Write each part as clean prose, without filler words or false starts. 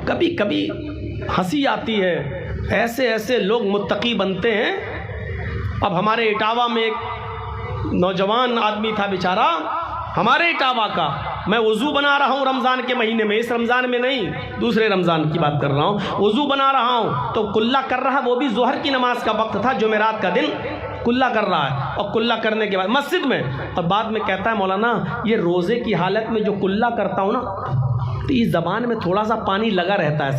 कभी कभी हंसी आती है, ऐसे ऐसे लोग मुत्तकी बनते हैं। अब हमारे इटावा में एक नौजवान आदमी था बेचारा, हमारे इटावा का, मैं वज़ू बना रहा हूँ रमज़ान के महीने में, इस रमज़ान में नहीं, दूसरे रमज़ान की बात कर रहा हूँ। वज़ू बना रहा हूँ तो कुल्ला कर रहा, वो भी ज़ोहर की नमाज का वक्त था, जुमेरात का दिन, कुल्ला कर रहा है। और कुल्ला करने के बाद मस्जिद में, और बाद में कहता है मौलाना ये रोज़े की हालत में जो कुल्ला करता हूँ ना, तो इस ज़बान में थोड़ा सा पानी लगा रहता है,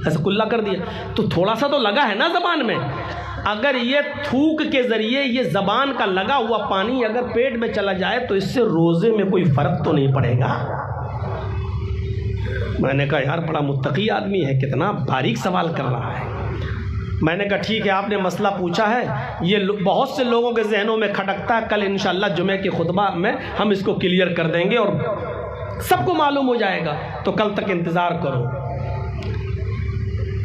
ऐसे कुल्ला कर दिया तो थोड़ा सा तो लगा है ना ज़बान में। अगर ये थूक के ज़रिए ये ज़बान का लगा हुआ पानी अगर पेट में चला जाए तो इससे रोज़े में कोई फ़र्क तो नहीं पड़ेगा। मैंने कहा यार बड़ा मुत्तकी आदमी है, कितना बारीक सवाल कर रहा है। मैंने कहा ठीक है, आपने मसला पूछा है, ये बहुत से लोगों के जहनों में खटकता है, कल इंशाअल्लाह जुमे के खुतबा में हम इसको क्लियर कर देंगे और सबको मालूम हो जाएगा, तो कल तक इंतज़ार करो।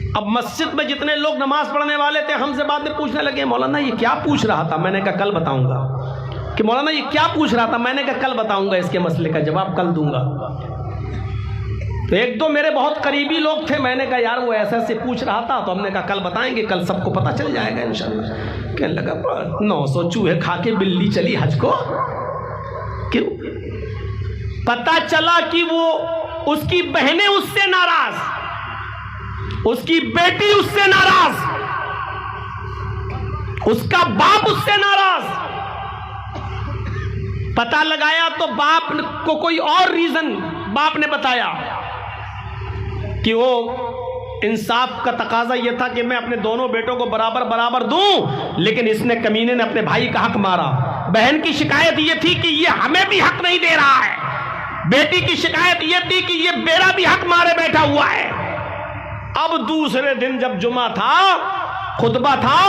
अब मस्जिद में जितने लोग नमाज पढ़ने वाले थे हमसे बाद में पूछने लगे मौलाना ये क्या पूछ रहा था। मैंने कहा कल बताऊंगा। कि मौलाना ये क्या पूछ रहा था, मैंने कहा कल बताऊंगा, इसके मसले का जवाब कल दूंगा। तो एक दो मेरे बहुत करीबी लोग थे, मैंने कहा यार वो ऐसे ऐसे पूछ रहा था, तो हमने कहा कल बताएंगे, कल सबको पता चल जाएगा इंशाल्लाह। कहने लगा 900 चूहे खा के बिल्ली चली हज को, क्यों? पता चला कि वो उसकी बहनें उससे नाराज, उसकी बेटी उससे नाराज, उसका बाप उससे नाराज। पता लगाया तो बाप को कोई और रीजन बाप ने बताया कि वो इंसाफ का तकाजा यह था कि मैं अपने दोनों बेटों को बराबर बराबर दूं, लेकिन इसने कमीने ने अपने भाई का हक मारा। बहन की शिकायत यह थी कि ये हमें भी हक नहीं दे रहा है, बेटी की शिकायत यह थी कि ये मेरा भी हक मारे बैठा हुआ है। अब दूसरे दिन जब जुमा था, खुतबा था,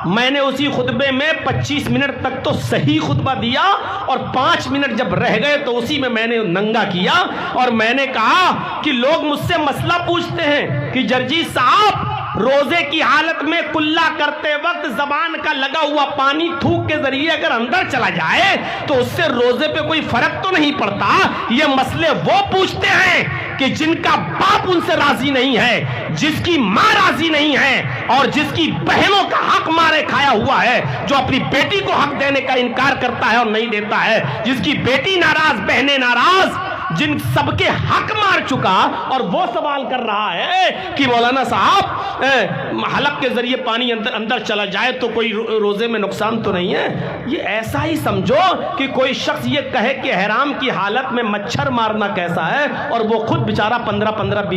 मैंने उसी खुतबे में 25 मिनट तक तो सही खुतबा दिया और 5 मिनट जब रह गए तो उसी में मैंने नंगा किया और मैंने कहा कि लोग मुझसे मसला पूछते हैं कि जर्जी साहब रोजे की हालत में कुल्ला करते वक्त जबान का लगा हुआ पानी थूक के जरिए अगर अंदर चला जाए तो उससे रोजे पे कोई फर्क तो नहीं पड़ता। ये मसले वो पूछते हैं कि जिनका बाप उनसे राजी नहीं है, जिसकी माँ राजी नहीं है और जिसकी बहनों का हक मारे खाया हुआ है, जो अपनी बेटी को हक देने का इनकार करता है और नहीं देता है, जिसकी बेटी नाराज, बहनें नाराज, जिन सबके हक मार चुका, और वो सवाल कर रहा है कि मौलाना साहब हलक के जरिए पानी अंदर चला जाए तो कोई रोजे में नुकसान तो नहीं है। ये ऐसा ही समझो कि कोई शख्स ये कहे कि हराम की हालत में मच्छर मारना कैसा है और वो खुद बेचारा 15-15